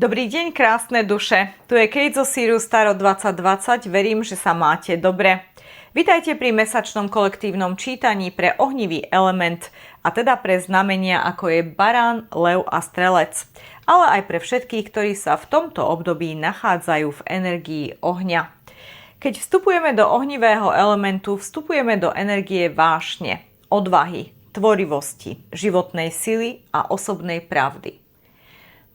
Dobrý deň, krásne duše. Tu je Kate zo Sirius Tarot 2020. Verím, že sa máte dobre. Vitajte pri mesačnom kolektívnom čítaní pre ohnivý element, a teda pre znamenia ako je barán, lev a strelec, ale aj pre všetkých, ktorí sa v tomto období nachádzajú v energii ohňa. Keď vstupujeme do ohnivého elementu, vstupujeme do energie vášne, odvahy, tvorivosti, životnej sily a osobnej pravdy.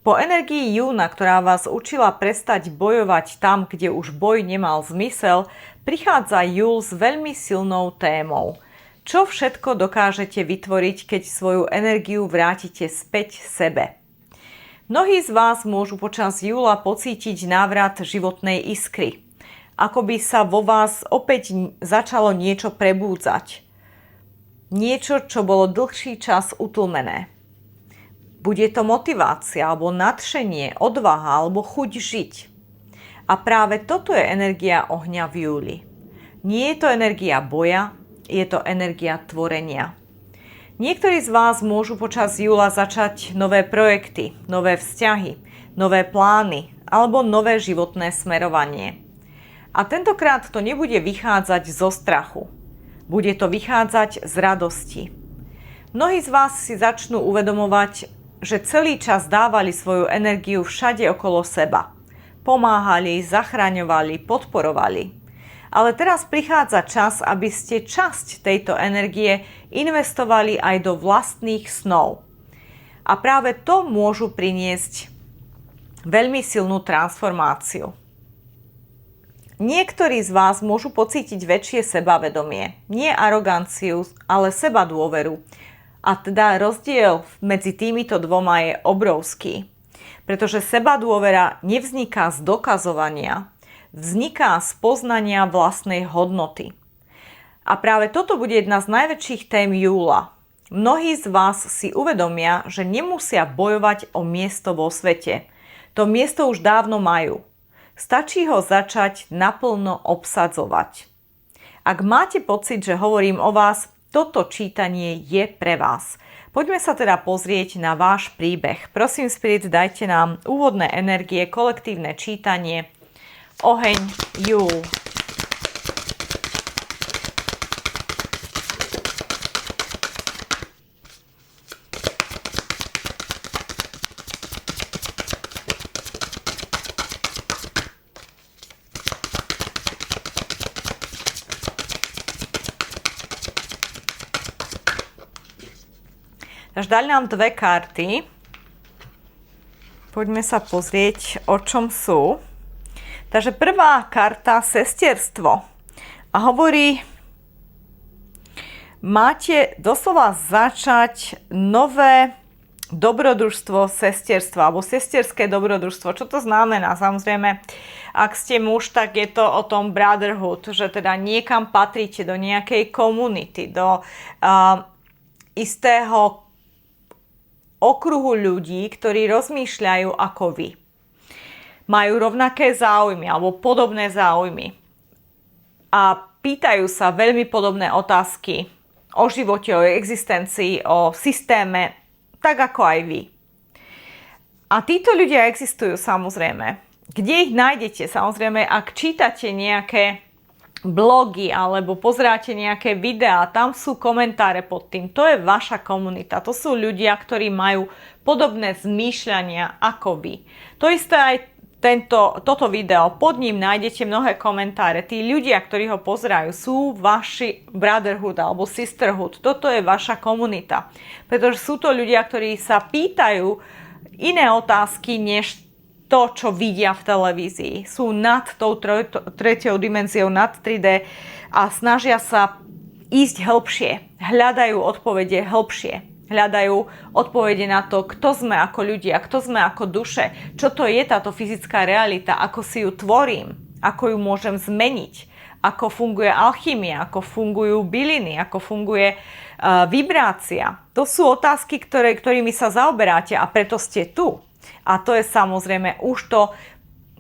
Po energii júna, ktorá vás učila prestať bojovať tam, kde už boj nemal zmysel, prichádza júl s veľmi silnou témou. Čo všetko dokážete vytvoriť, keď svoju energiu vrátite späť sebe? Mnohí z vás môžu počas júla pocítiť návrat životnej iskry. Ako by sa vo vás opäť začalo niečo prebúdzať. Niečo, čo bolo dlhší čas utlmené. Bude to motivácia, alebo nadšenie, odvaha, alebo chuť žiť. A práve toto je energia ohňa v júli. Nie je to energia boja, je to energia tvorenia. Niektorí z vás môžu počas júla začať nové projekty, nové vzťahy, nové plány, alebo nové životné smerovanie. A tentokrát to nebude vychádzať zo strachu. Bude to vychádzať z radosti. Mnohí z vás si začnú uvedomovať, že celý čas dávali svoju energiu všade okolo seba. Pomáhali, zachraňovali, podporovali. Ale teraz prichádza čas, aby ste časť tejto energie investovali aj do vlastných snov. A práve to môžu priniesť veľmi silnú transformáciu. Niektorí z vás môžu pocítiť väčšie sebavedomie, nie aroganciu, ale sebadôveru. A teda rozdiel medzi týmito dvoma je obrovský, pretože sebadôvera nevzniká z dokazovania, vzniká z poznania vlastnej hodnoty. A práve toto bude jedna z najväčších tém júla. Mnohí z vás si uvedomia, že nemusia bojovať o miesto vo svete. To miesto už dávno majú. Stačí ho začať naplno obsadzovať. Ak máte pocit, že hovorím o vás, toto čítanie je pre vás. Poďme sa teda pozrieť na váš príbeh. Prosím, Spirit, dajte nám úvodné energie, kolektívne čítanie, oheň, júl. Takže dali nám dve karty. Poďme sa pozrieť, o čom sú. Takže prvá karta, sestierstvo. A hovorí, máte doslova začať nové dobrodružstvo sestierstva, alebo sestierské dobrodružstvo. Čo to znamená? Samozrejme, ak ste muž, tak je to o tom brotherhood, že teda niekam patríte do nejakej komunity, do istého okruhu ľudí, ktorí rozmýšľajú ako vy. Majú rovnaké záujmy alebo podobné záujmy. A pýtajú sa veľmi podobné otázky o živote, o existencii, o systéme, tak ako aj vy. A títo ľudia existujú samozrejme. Kde ich nájdete? Samozrejme, ak čítate nejaké blogy alebo pozeráte nejaké videá, tam sú komentáre pod tým. To je vaša komunita. To sú ľudia, ktorí majú podobné zmýšľania ako vy. To isté aj toto video. Pod ním nájdete mnohé komentáre. Tí ľudia, ktorí ho pozerajú, sú vaši brotherhood alebo sisterhood. Toto je vaša komunita. Pretože sú to ľudia, ktorí sa pýtajú iné otázky, než to, čo vidia v televízii. Sú nad tou tretiou dimenziou, nad 3D a snažia sa ísť hĺbšie. Hľadajú odpovede hĺbšie. Hľadajú odpovede na to, kto sme ako ľudia, kto sme ako duše, čo to je táto fyzická realita, ako si ju tvorím, ako ju môžem zmeniť, ako funguje alchymia, ako fungujú byliny, ako funguje vibrácia. To sú otázky, ktorými sa zaoberáte a preto ste tu. A to je samozrejme už to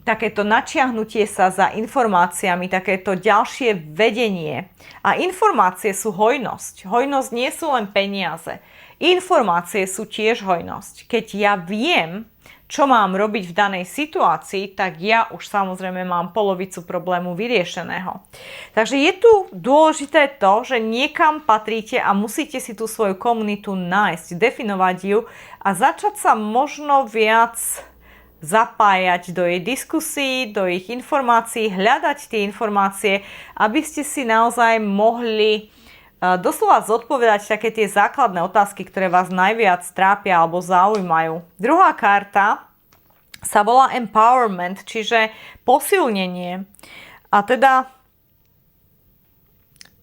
takéto načiahnutie sa za informáciami, takéto ďalšie vedenie. A informácie sú hojnosť. Hojnosť nie sú len peniaze. Informácie sú tiež hojnosť. Keď ja viem, čo mám robiť v danej situácii, tak ja už samozrejme mám polovicu problému vyriešeného. Takže je tu dôležité to, že niekam patríte a musíte si tú svoju komunitu nájsť, definovať ju a začať sa možno viac zapájať do jej diskusí, do ich informácií, hľadať tie informácie, aby ste si naozaj mohli doslova zodpovedať také tie základné otázky, ktoré vás najviac trápia alebo zaujímajú. Druhá karta sa volá empowerment, čiže posilnenie. A teda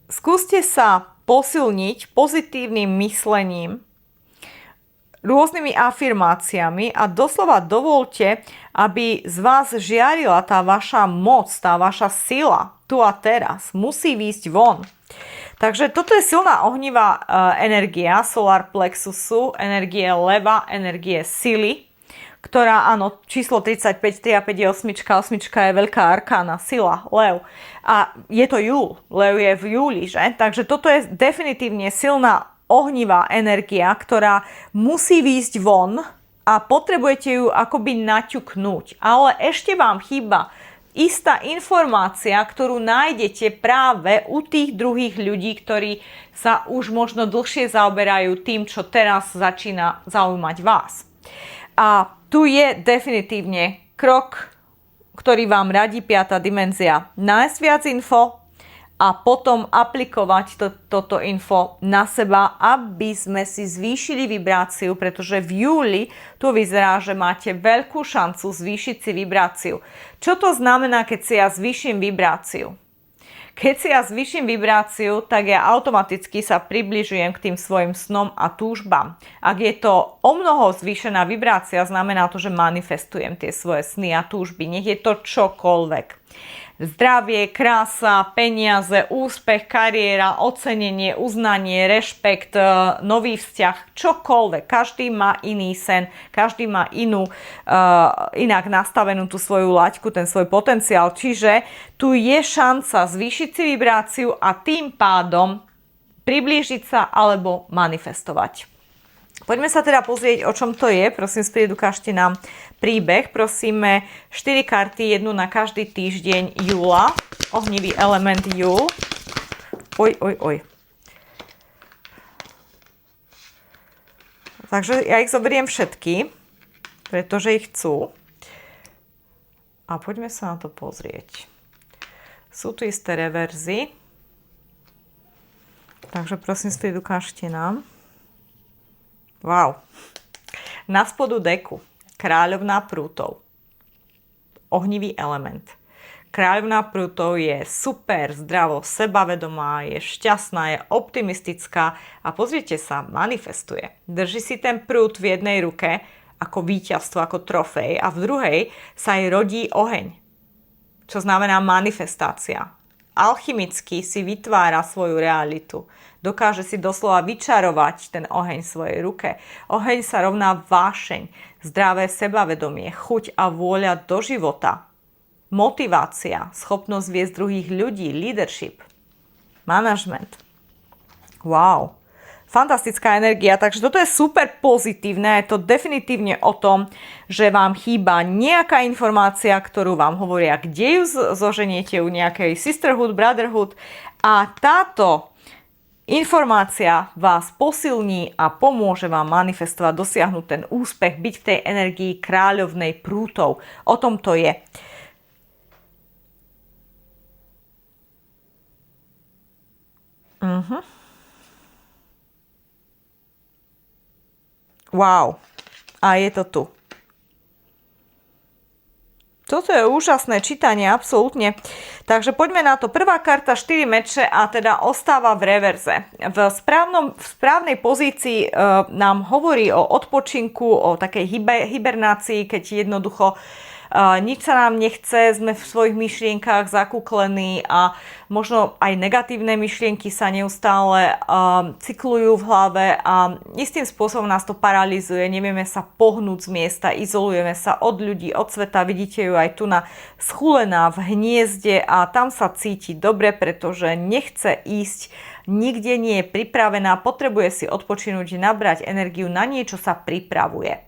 skúste sa posilniť pozitívnym myslením, rôznymi afirmáciami a doslova dovolte, aby z vás žiarila tá vaša moc, tá vaša sila tu a teraz. Musí výjsť von. Takže toto je silná ohnivá energia solar plexusu, energie leva, energie sily, ktorá, áno, číslo 35, 3 a 5 je osmička, osmička je veľká arkána, sila, lev. A je to júl, lev je v júli, že? Takže toto je definitívne silná ohnivá energia, ktorá musí výjsť von a potrebujete ju akoby naťuknúť. Ale ešte vám chýba istá informácia, ktorú nájdete práve u tých druhých ľudí, ktorí sa už možno dlhšie zaoberajú tým, čo teraz začína zaujímať vás. A tu je definitívne krok, ktorý vám radí 5. dimenzia. Nájsť viac info a potom aplikovať toto info na seba, aby sme si zvýšili vibráciu, pretože v júli tu vyzerá, že máte veľkú šancu zvýšiť si vibráciu. Čo to znamená, keď si ja zvýšim vibráciu? Keď si ja zvýšim vibráciu, tak ja automaticky sa približujem k tým svojim snom a túžbám. Ak je to o mnoho zvýšená vibrácia, znamená to, že manifestujem tie svoje sny a túžby. Nech je to čokoľvek. Zdravie, krása, peniaze, úspech, kariéra, ocenenie, uznanie, rešpekt, nový vzťah, čokoľvek. Každý má iný sen, každý má inak nastavenú tú svoju laťku, ten svoj potenciál. Čiže tu je šanca zvýšiť si vibráciu a tým pádom priblížiť sa alebo manifestovať. Poďme sa teda pozrieť, o čom to je. Prosím, spriedu, ukážte nám príbeh. Prosíme 4 karty, jednu na každý týždeň júla. Ohnivý element júl. Oj. Takže ja ich zoberiem všetky, pretože ich chcú. A poďme sa na to pozrieť. Sú tu isté reverzy. Takže prosím, spriedu, ukážte nám. Wow. Na spodu deku kráľovná prútov. Ohnivý element. Kráľovná prútov je super, zdravo, sebavedomá, je šťastná, je optimistická a pozrite sa, manifestuje. Drží si ten prút v jednej ruke ako víťazstvo, ako trofej a v druhej sa jej rodí oheň, čo znamená manifestácia. Alchemicky si vytvára svoju realitu. Dokáže si doslova vyčarovať ten oheň v svojej ruke. Oheň sa rovná vášeň, zdravé sebavedomie, chuť a vôľa do života. Motivácia, schopnosť viesť druhých ľudí, leadership, management. Wow. Fantastická energia, takže toto je super pozitívne, je to definitívne o tom, že vám chýba nejaká informácia, ktorú vám hovoria, kde ju zoženiete u nejakej sisterhood, brotherhood a táto informácia vás posilní a pomôže vám manifestovať, dosiahnuť ten úspech, byť v tej energii kráľovnej prútov. O tom to je. Wow. A je to tu. Toto je úžasné čítanie, absolútne. Takže poďme na to. Prvá karta 4 meče a teda ostáva v reverze. V správnej pozícii nám hovorí o odpočinku, o takej hibernácii, keď jednoducho nič sa nám nechce, sme v svojich myšlienkách zakúklení a možno aj negatívne myšlienky sa neustále cyklujú v hlave a istým spôsobom nás to paralizuje, nevieme sa pohnúť z miesta, izolujeme sa od ľudí, od sveta, vidíte ju aj tu schúlená v hniezde a tam sa cíti dobre, pretože nechce ísť, nikde nie je pripravená, potrebuje si odpočinúť, nabrať energiu, na niečo sa pripravuje.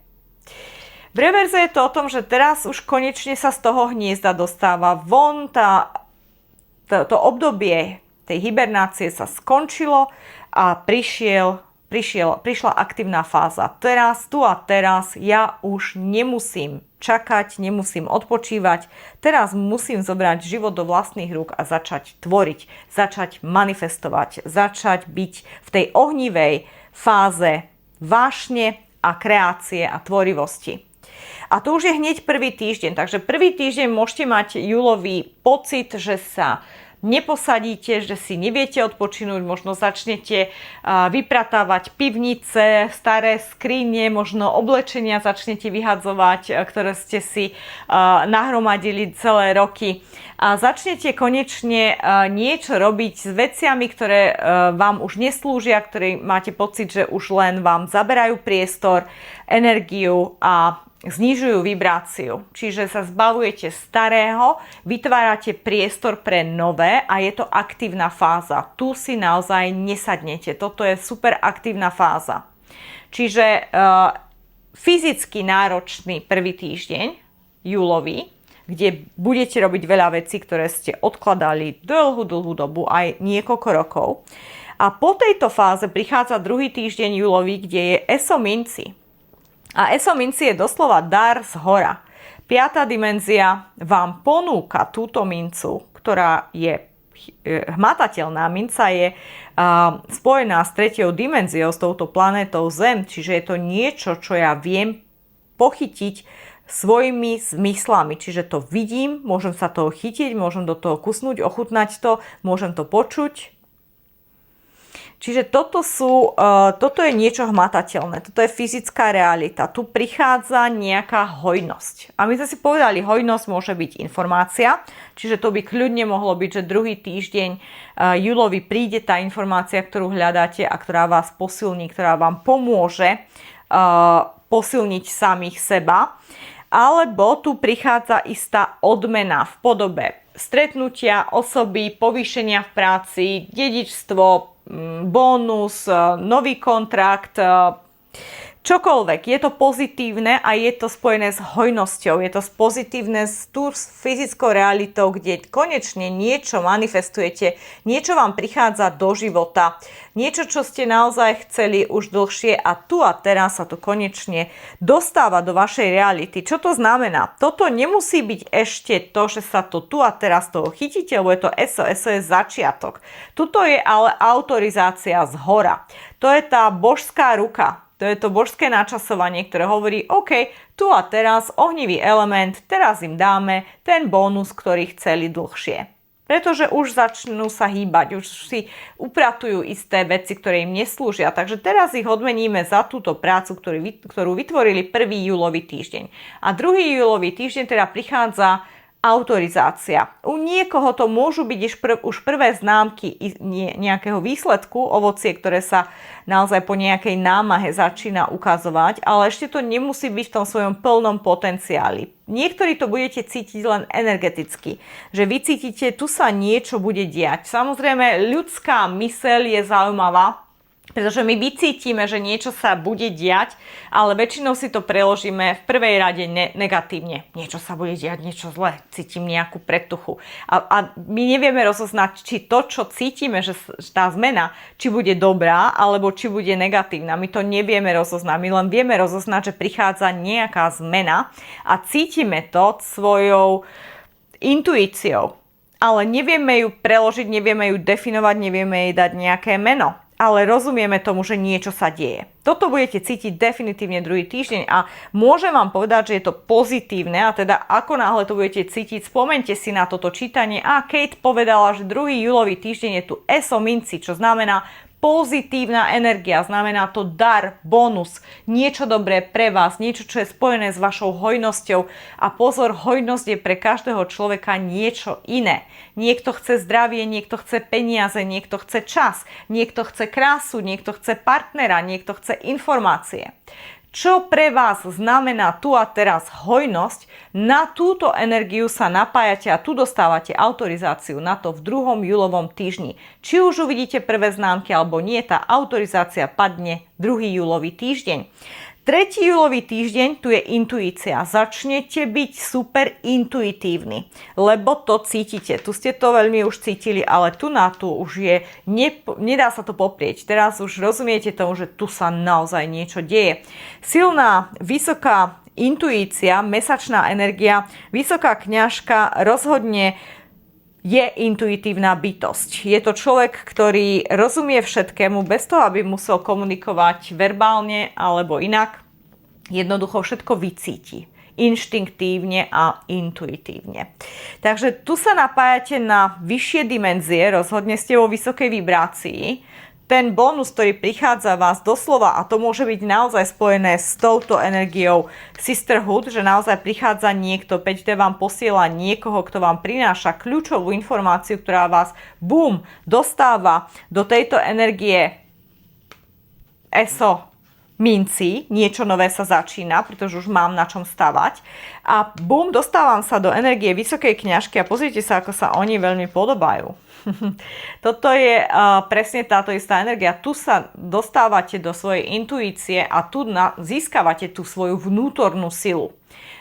V reverze je to o tom, že teraz už konečne sa z toho hniezda dostáva von, to obdobie tej hibernácie sa skončilo a prišla aktívna fáza. Teraz, tu a teraz, ja už nemusím čakať, nemusím odpočívať. Teraz musím zobrať život do vlastných rúk a začať tvoriť, začať manifestovať, začať byť v tej ohnivej fáze vášne a kreácie a tvorivosti. A to už je hneď prvý týždeň, takže prvý týždeň môžete mať júlový pocit, že sa neposadíte, že si neviete odpočinúť, možno začnete vypratávať pivnice, staré skrine, možno oblečenia začnete vyhadzovať, ktoré ste si nahromadili celé roky. A začnete konečne niečo robiť s veciami, ktoré vám už neslúžia, ktoré máte pocit, že už len vám zaberajú priestor, energiu a znižujú vibráciu. Čiže sa zbavujete starého, vytvárate priestor pre nové a je to aktívna fáza. Tu si naozaj nesadnete. Toto je super aktívna fáza. Čiže fyzicky náročný prvý týždeň, júlový, kde budete robiť veľa vecí, ktoré ste odkladali dlhú dobu, aj niekoľko rokov. A po tejto fáze prichádza druhý týždeň júlový, kde je ESO minci. A ESO minci je doslova dar z hora. 5. dimenzia vám ponúka túto mincu, ktorá je hmatateľná. Minca je spojená s 3. dimenziou, s touto planétou Zem, čiže je to niečo, čo ja viem pochytiť svojimi zmyslami. Čiže to vidím, môžem sa toho chytiť, môžem do toho kusnúť, ochutnať to, môžem to počuť. Čiže toto je niečo hmatateľné, toto je fyzická realita. Tu prichádza nejaká hojnosť. A my sme si povedali, hojnosť môže byť informácia, čiže to by kľudne mohlo byť, že druhý týždeň júlový príde tá informácia, ktorú hľadáte a ktorá vás posilní, ktorá vám pomôže posilniť samých seba. Alebo tu prichádza istá odmena v podobe stretnutia, osoby, povýšenia v práci, dedičstvo, bonus, nový kontrakt, čokoľvek. Je to pozitívne a je to spojené s hojnosťou. Je to pozitívne s fyzickou realitou, kde konečne niečo manifestujete, niečo vám prichádza do života, niečo, čo ste naozaj chceli už dlhšie a tu a teraz sa to konečne dostáva do vašej reality. Čo to znamená? Toto nemusí byť ešte to, že sa to tu a teraz toho chytíte, lebo je to ESO. ESO je začiatok. Tuto je ale autorizácia z hora. To je tá božská ruka. To je to božské načasovanie, ktoré hovorí, OK, tu a teraz ohnivý element, teraz im dáme ten bonus, ktorý chceli dlhšie. Pretože už začnú sa hýbať, už si upratujú isté veci, ktoré im neslúžia. Takže teraz ich odmeníme za túto prácu, ktorú vytvorili 1. júlový týždeň. A 2. júlový týždeň teda prichádza autorizácia. U niekoho to môžu byť už prvé známky nejakého výsledku, ovocie, ktoré sa naozaj po nejakej námahe začína ukazovať, ale ešte to nemusí byť v tom svojom plnom potenciáli. Niektorí to budete cítiť len energeticky, že vy cítite, tu sa niečo bude diať. Samozrejme, ľudská myseľ je zaujímavá, pretože my vycítime, že niečo sa bude diať, ale väčšinou si to preložíme v prvej rade negatívne. Niečo sa bude diať, niečo zlé, cítim nejakú predtuchu. A my nevieme rozoznať, či to, čo cítime, že tá zmena, či bude dobrá, alebo či bude negatívna. My to nevieme rozoznať. My len vieme rozoznať, že prichádza nejaká zmena a cítime to svojou intuíciou. Ale nevieme ju preložiť, nevieme ju definovať, nevieme jej dať nejaké meno. Ale rozumieme tomu, že niečo sa deje. Toto budete cítiť definitívne druhý týždeň a môžem vám povedať, že je to pozitívne a teda ako náhle to budete cítiť, spomente si na toto čítanie a Kate povedala, že 2. júlový týždeň je tu ESO minci, čo znamená pozitívna energia, znamená to dar, bonus, niečo dobré pre vás, niečo, čo je spojené s vašou hojnosťou. A pozor, hojnosť je pre každého človeka niečo iné. Niekto chce zdravie, niekto chce peniaze, niekto chce čas, niekto chce krásu, niekto chce partnera, niekto chce informácie. Čo pre vás znamená tu a teraz hojnosť, na túto energiu sa napájate a tu dostávate autorizáciu na to v 2. júlovom týždni. Či už uvidíte prvé známky alebo nie, tá autorizácia padne 2. júlový týždeň. Tretí júlový týždeň, tu je intuícia. Začnete byť super intuitívni, lebo to cítite. Tu ste to veľmi už cítili, ale tu už je, nedá sa to poprieť. Teraz už rozumiete tomu, že tu sa naozaj niečo deje. Silná, vysoká intuícia, mesačná energia, vysoká kňažka rozhodne je intuitívna bytosť. Je to človek, ktorý rozumie všetkému bez toho, aby musel komunikovať verbálne alebo inak. Jednoducho všetko vycíti. Inštinktívne a intuitívne. Takže tu sa napájate na vyššie dimenzie, rozhodne ste vo vysokej vibrácii. Ten bonus, ktorý prichádza vás doslova, a to môže byť naozaj spojené s touto energiou sisterhood, že naozaj prichádza niekto, 5D vám posiela niekoho, kto vám prináša kľúčovú informáciu, ktorá vás, bum, dostáva do tejto energie minci, niečo nové sa začína, pretože už mám na čom stavať. A bum, dostávam sa do energie vysokej kňažky a pozrite sa, ako sa oni veľmi podobajú. Toto je presne táto istá energia. Tu sa dostávate do svojej intuície a tu získavate tú svoju vnútornú silu.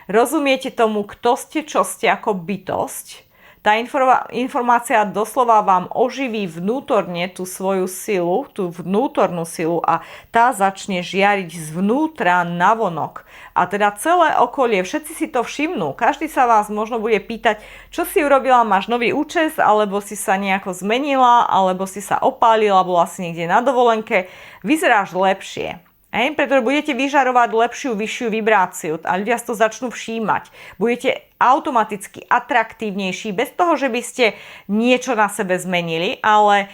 Rozumiete tomu, kto ste, čo ste ako bytosť. Tá informácia doslova vám oživí vnútorne tú svoju silu, tú vnútornú silu a tá začne žiariť zvnútra navonok. A teda celé okolie, všetci si to všimnú. Každý sa vás možno bude pýtať, čo si urobila, máš nový účes, alebo si sa nejako zmenila, alebo si sa opálila, bola si niekde na dovolenke. Vyzeráš lepšie. Pretože budete vyžarovať lepšiu, vyššiu vibráciu a ľudia si to začnú všímať. Budete automaticky atraktívnejší bez toho, že by ste niečo na sebe zmenili, ale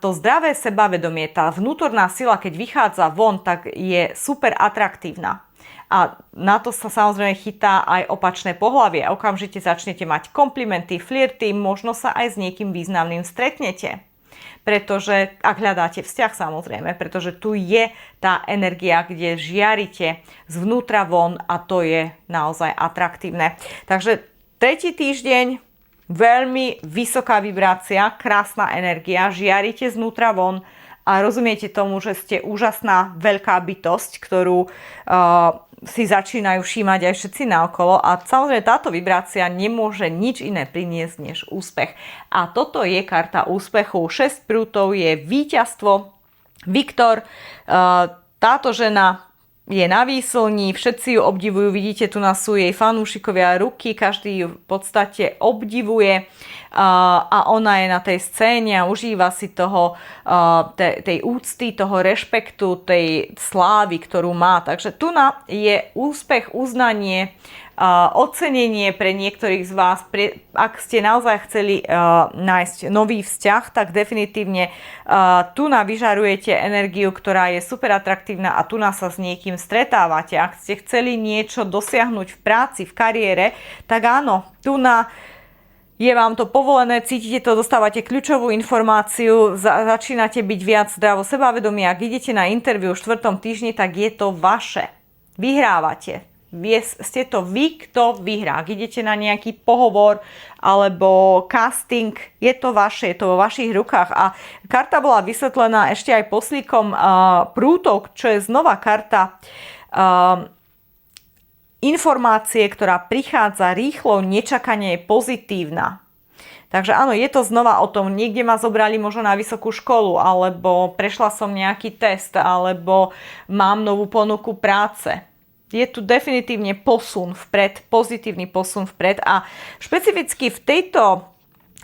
to zdravé sebavedomie, tá vnútorná sila, keď vychádza von, tak je super atraktívna. A na to sa samozrejme chytá aj opačné pohlavie. Okamžite začnete mať komplimenty, flirty, možno sa aj s niekým významným stretnete. Pretože, ak hľadáte vzťah samozrejme, pretože tu je tá energia, kde žiarite zvnútra von a to je naozaj atraktívne. Takže tretí týždeň, veľmi vysoká vibrácia, krásna energia, žiarite znútra von a rozumiete tomu, že ste úžasná veľká bytosť, ktorú si začínajú všímať aj všetci naokolo a samozrejme táto vibrácia nemôže nič iné priniesť než úspech. A toto je karta úspechu. 6 prútov je víťazstvo. Viktor, táto žena je na výslni, všetci ju obdivujú, vidíte, tu nás sú jej fanúšikovia ruky, každý ju v podstate obdivuje a ona je na tej scéne a užíva si toho, tej úcty, toho rešpektu, tej slávy, ktorú má. Takže tu je úspech, uznanie, ocenenie pre niektorých z vás. Ak ste naozaj chceli nájsť nový vzťah, tak definitívne tu vyžarujete energiu, ktorá je super atraktívna a tu sa s niekým stretávate. Ak ste chceli niečo dosiahnuť v práci, v kariére, tak áno, tu je vám to povolené, cítite to, dostávate kľúčovú informáciu, začínate byť viac zdravo sebavedomí. Ak idete na interviu v 4. týždni, tak je to vaše. Vyhrávate. Ste to vy, kto vyhrá. Ak idete na nejaký pohovor alebo casting, je to vaše, je to vo vašich rukách. A karta bola vysvetlená ešte aj poslíkom prútov, čo je znova karta informácie, ktorá prichádza rýchlo, nečakane, je pozitívna. Takže áno, je to znova o tom, niekde ma zobrali možno na vysokú školu, alebo prešla som nejaký test, alebo mám novú ponuku práce. Je tu definitívne posun vpred, pozitívny posun vpred a špecificky v tejto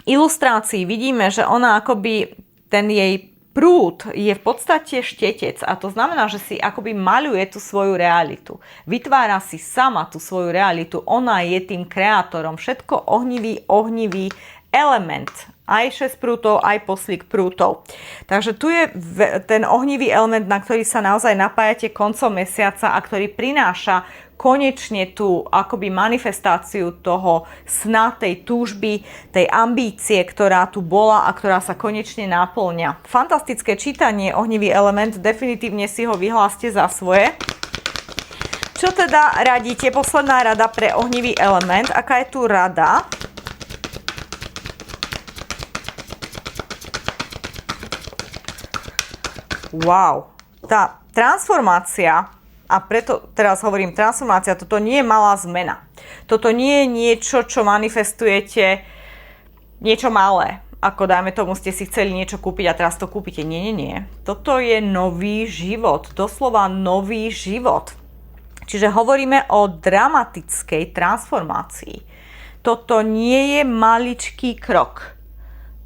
ilustrácii vidíme, že ona akoby, ten jej prúd je v podstate štetec a to znamená, že si akoby maľuje tú svoju realitu. Vytvára si sama tú svoju realitu, ona je tým kreátorom, všetko ohnivý element. Aj 6 prútov, aj poslík prútov. Takže tu je ten ohnivý element, na ktorý sa naozaj napájate koncom mesiaca a ktorý prináša konečne tú akoby manifestáciu toho sna, tej túžby, tej ambície, ktorá tu bola a ktorá sa konečne náplňa. Fantastické čítanie, ohnivý element, definitívne si ho vyhláste za svoje. Čo teda radíte? Posledná rada pre ohnivý element. Aká je tu rada? Wow, tá transformácia a preto teraz hovorím transformácia, toto nie je malá zmena. Toto nie je niečo, čo manifestujete, niečo malé. Ako dajme tomu, ste si chceli niečo kúpiť a teraz to kúpite. Nie. Toto je nový život, doslova nový život. Čiže hovoríme o dramatickej transformácii. Toto nie je maličký krok.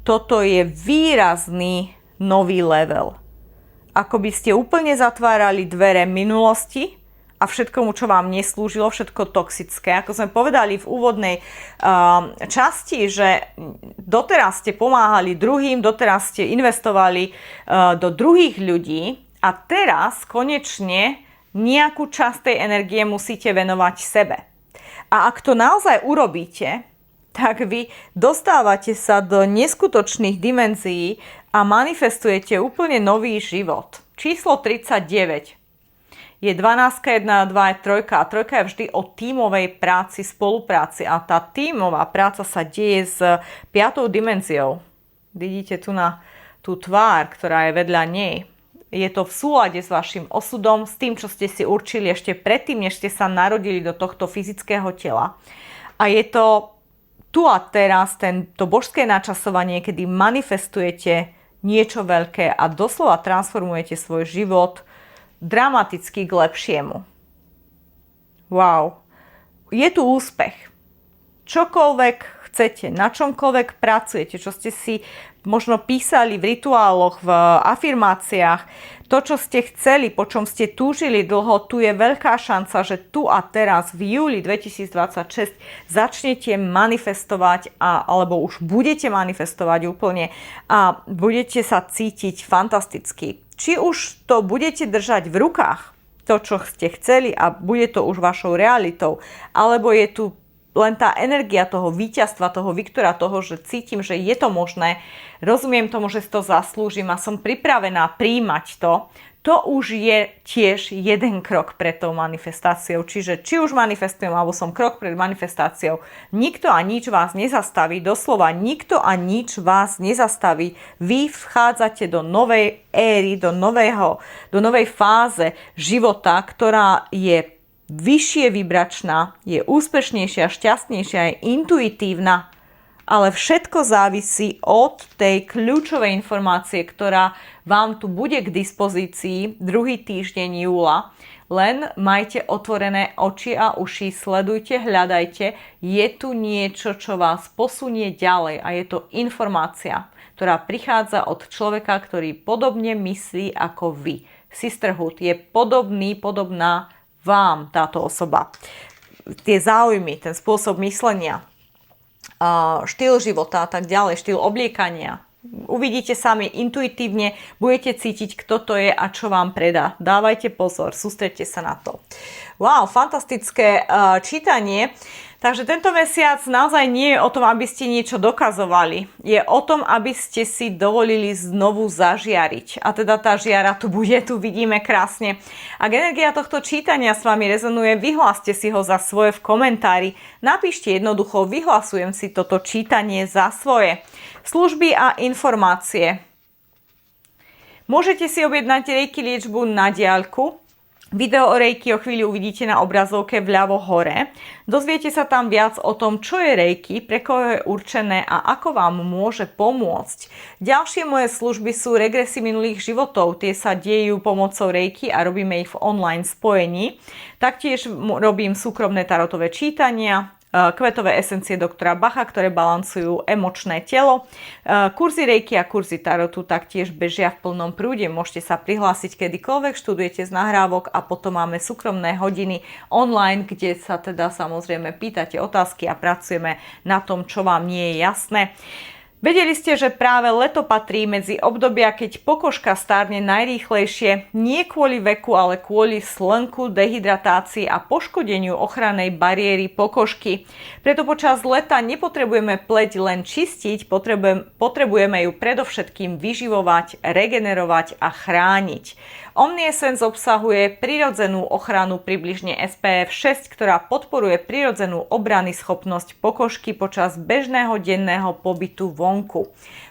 Toto je výrazný nový level. Ako by ste úplne zatvárali dvere minulosti a všetkomu, čo vám neslúžilo, všetko toxické. Ako sme povedali v úvodnej časti, že doteraz ste pomáhali druhým, doteraz ste investovali do druhých ľudí a teraz konečne nejakú časť tej energie musíte venovať sebe. A ak to naozaj urobíte, tak vy dostávate sa do neskutočných dimenzií a manifestujete úplne nový život. Číslo 39 je 12, 1, 2 je 3 a 3 je vždy o tímovej práci, spolupráci a tá tímová práca sa deje s 5. dimenziou. Vidíte tu na tú tvár, ktorá je vedľa nej. Je to v súlade s vašim osudom, s tým, čo ste si určili ešte predtým, než ste sa narodili do tohto fyzického tela. A je to tu a teraz, to božské načasovanie, kedy manifestujete niečo veľké a doslova transformujete svoj život dramaticky k lepšiemu. Wow. Je tu úspech. Čokoľvek chcete, na čomkoľvek pracujete, čo ste si možno písali v rituáloch, v afirmáciách, to, čo ste chceli, po čom ste túžili dlho, tu je veľká šanca, že tu a teraz v júli 2026 začnete manifestovať alebo už budete manifestovať úplne a budete sa cítiť fantasticky. Či už to budete držať v rukách, to, čo ste chceli a bude to už vašou realitou, alebo je tu len tá energia toho víťazstva, toho Viktora, toho, že cítim, že je to možné, rozumiem tomu, že si to zaslúžim a som pripravená príjmať to už je tiež jeden krok pred tou manifestáciou. Čiže či už manifestujem, alebo som krok pred manifestáciou, nikto a nič vás nezastaví, doslova nikto a nič vás nezastaví. Vy vchádzate do novej éry, do novej fáze života, ktorá je vyššie vibračná, je úspešnejšia, šťastnejšia, je intuitívna, ale všetko závisí od tej kľúčovej informácie, ktorá vám tu bude k dispozícii druhý týždeň júla. Len majte otvorené oči a uši, sledujte, hľadajte. Je tu niečo, čo vás posunie ďalej a je to informácia, ktorá prichádza od človeka, ktorý podobne myslí ako vy. Sisterhood je podobná vám táto osoba. Tie záujmy, ten spôsob myslenia, štýl života a tak ďalej, štýl obliekania. Uvidíte sami intuitívne, budete cítiť, kto to je a čo vám predá. Dávajte pozor, sústredte sa na to. Wow, fantastické čítanie. Takže tento mesiac naozaj nie je o tom, aby ste niečo dokazovali. Je o tom, aby ste si dovolili znovu zažiariť. A teda tá žiara tu bude, tu vidíme krásne. Ak energia tohto čítania s vami rezonuje, vyhláste si ho za svoje v komentári. Napíšte jednoducho, vyhlasujem si toto čítanie za svoje. Služby a informácie. Môžete si objednať Reiki liečbu na diaľku. Video o Reiki o chvíľu uvidíte na obrazovke vľavo hore. Dozviete sa tam viac o tom, čo je Reiki, pre koho je určené a ako vám môže pomôcť. Ďalšie moje služby sú regresy minulých životov. Tie sa dejú pomocou Reiki a robíme ich v online spojení. Taktiež robím súkromné tarotové čítania, kvetové esencie doktora Bacha, ktoré balancujú emočné telo. Kurzy Reiki a kurzy tarotu taktiež bežia v plnom prúde. Môžete sa prihlásiť kedykoľvek, študujete z nahrávok a potom máme súkromné hodiny online, kde sa teda samozrejme pýtate otázky a pracujeme na tom, čo vám nie je jasné. Vedeli ste, že práve leto patrí medzi obdobia, keď pokožka stárne najrýchlejšie, nie kvôli veku, ale kvôli slnku, dehydratácii a poškodeniu ochrannej bariéry pokožky. Preto počas leta nepotrebujeme pleť len čistiť, potrebujeme ju predovšetkým vyživovať, regenerovať a chrániť. Omniessence obsahuje prirodzenú ochranu približne SPF 6, ktorá podporuje prirodzenú obrany schopnosť pokožky počas bežného denného pobytu vonku. vonku.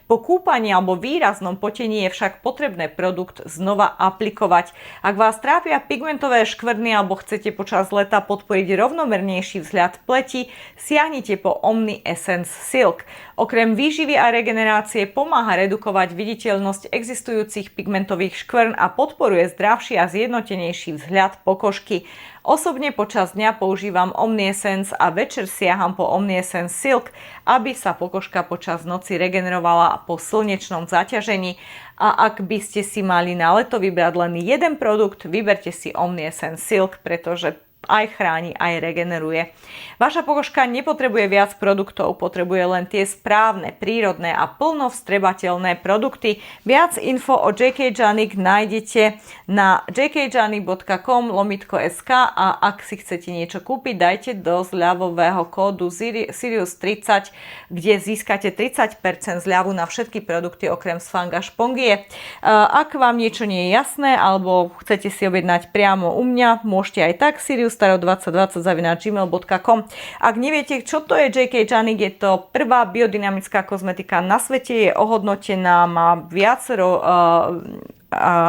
Po kúpaní alebo výraznom potení je však potrebné produkt znova aplikovať. Ak vás trápia pigmentové škvrny alebo chcete počas leta podporiť rovnomernejší vzhľad pleti, siahnite po Omni Essence Silk. Okrem výživy a regenerácie pomáha redukovať viditeľnosť existujúcich pigmentových škvrn a podporuje zdravší a zjednotenejší vzhľad pokožky. Osobne počas dňa používam Omniessence a večer siaham po Omniessence Silk, aby sa pokožka počas noci regenerovala po slnečnom zaťažení. A ak by ste si mali na leto vybrať len jeden produkt, vyberte si Omniessence Silk, pretože aj chráni, aj regeneruje. Vaša pokožka nepotrebuje viac produktov, potrebuje len tie správne, prírodné a plno vstrebateľné produkty. Viac info o JK Janik nájdete na jkjanik.com/sk a ak si chcete niečo kúpiť, dajte do zľavového kódu Sirius30, kde získate 30% zľavu na všetky produkty okrem Sfang a Špongie. Ak vám niečo nie je jasné alebo chcete si objednať priamo u mňa, môžete aj tak siriustaro2020@gmail.com. Ak neviete, čo to je JK Janik, je to prvá biodynamická kozmetika na svete, je ohodnotená, má viacero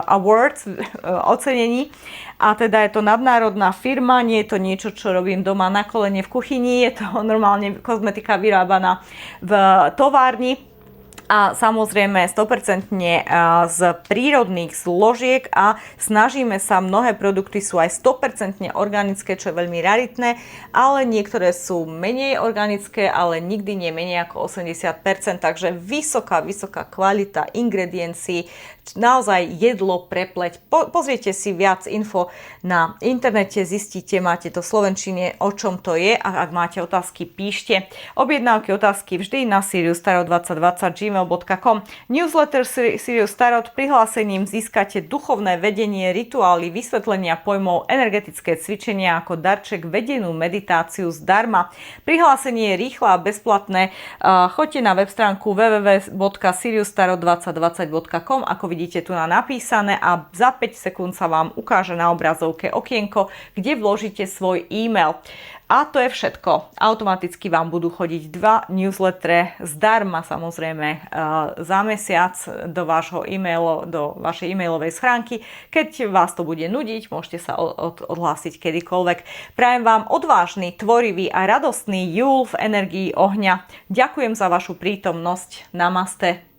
awards, ocenení, a teda je to nadnárodná firma, nie je to niečo, čo robím doma na kolene v kuchyni, je to normálne kozmetika vyrábaná v továrni. A samozrejme 100% z prírodných zložiek a snažíme sa, mnohé produkty sú aj 100% organické, čo je veľmi raritné, ale niektoré sú menej organické, ale nikdy nie menej ako 80%, takže vysoká kvalita ingrediencií, naozaj jedlo pre pleť. Pozrite si viac info na internete, zistíte, máte to v slovenčine, o čom to je, a ak máte otázky, píšte. Objednávky, otázky vždy na siriustaro2020@gmail.com. Newsletter Sirius Tarot, prihlásením získate duchovné vedenie, rituály, vysvetlenia pojmov, energetické cvičenia ako darček, vedenú meditáciu zdarma. Prihlásenie je rýchle a bezplatné. Choďte na web stránku www.siriustaro2020.com, ako vidíte tu na napísané, a za 5 sekúnd sa vám ukáže na obrazovke okienko, kde vložíte svoj e-mail. A to je všetko. Automaticky vám budú chodiť 2 newslettere zdarma, samozrejme, za mesiac do vašej e-mailovej schránky. Keď vás to bude nudiť, môžete sa odhlásiť kedykoľvek. Prajem vám odvážny, tvorivý a radostný júl v energii ohňa. Ďakujem za vašu prítomnosť. Namaste.